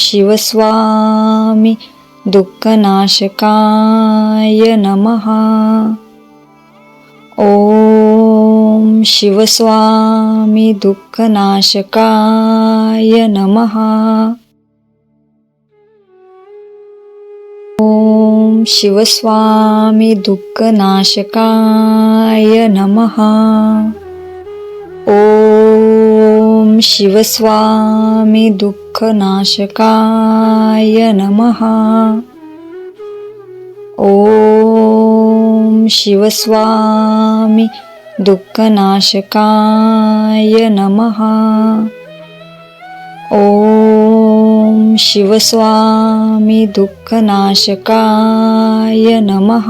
शिवस्वामी दुःखनाशकाय नमः. ओम शिवस्वामी दुःखनाशकाय नमः. ओम शिवस्वामी दुःखनाशकाय नमः. ओम शिवस्वामी दुःखनाशकाय नमः. ओम शिवस्वामी दुःखनाशकाय नमः. ओम शिवस्वामी दुःखनाशकाय नमः.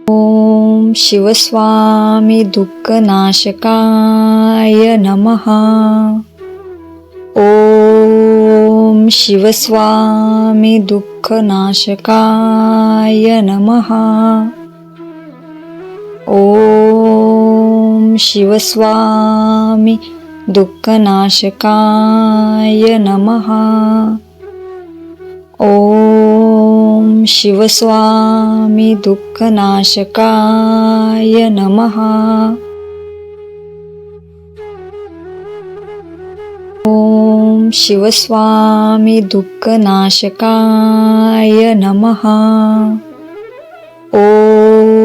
ओम शिवस्वामी दुःखनाशकाय नमः. ओम शिवस्वामी दुःखनाशकाय नमः. ओम शिवस्वामी दुःखनाशकाय नमः. ओम शिवस्वामी दुःखनाशकाय नमः. ओम शिवस्वामी दुःखनाशकाय नमः.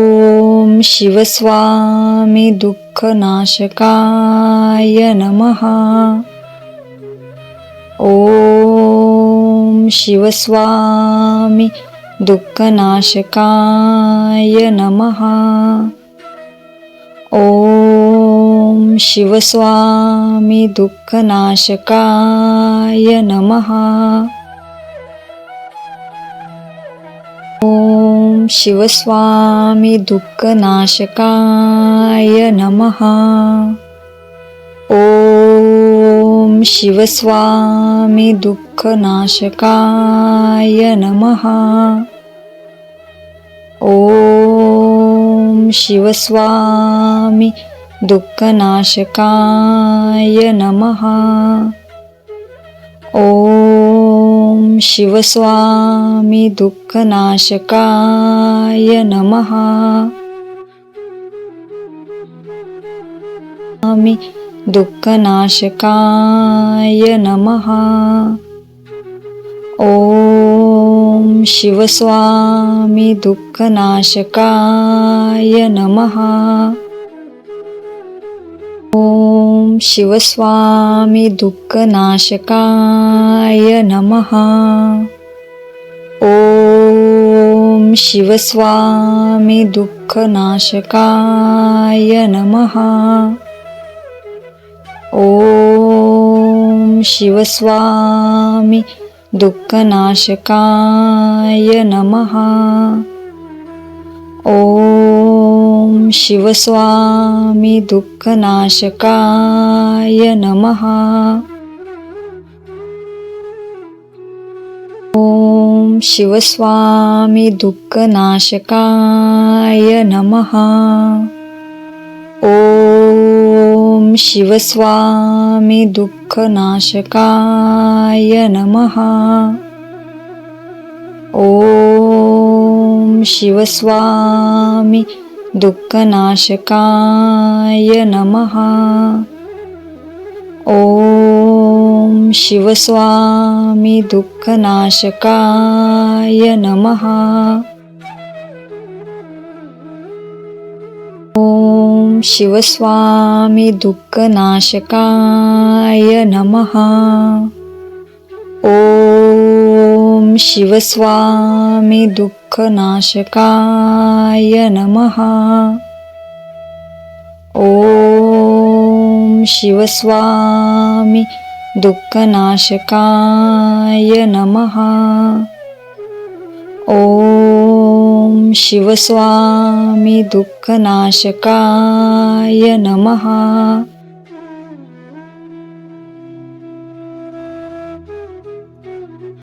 ओम शिवस्वामी दुःखनाशकाय नमः. ओम शिवस्वामी दुःखनाशकाय नमः. ओम शिवस्वामी दुःखनाशकाय नमः. ओम शिवस्वामी दुःखनाशकाय नमः. ओम शिवस्वामी दुःखनाशकाय नमः. ओम शिवस्वामी दुःखनाशकाय नमः. ओम शिवस्वामी दुःखनाशकाय नमः. स्वामी दुःखनाशकाय नमः. ओम शिवस्वामी दुःखनाशकाय नमः. ओम शिवस्वामी दुःखनाशकाय नमः. ओम शिवस्वामी दुःखनाशकाय नमः. ओम शिवस्वामी दुःखनाशकाय नमः. ओम शिवस्वामी दुःखनाशकाय नमः. ओम शिवस्वामी दुःखनाशकाय नमः. ओम शिवस्वामी दुःखनाशकाय नमः. ओम शिवस्वामी दुःखनाशकाय नमः. ओम शिवस्वामी दुःखनाशकाय नमः. ओम शिवस्वामी दुःखनाशकाय नमः. ओम शिवस्वामी दुःखनाशकाय नमः. ओम शिवस्वामी दुःखनाशकाय नमः. ओम शिवस्वामी दुःखनाशकाय नमः.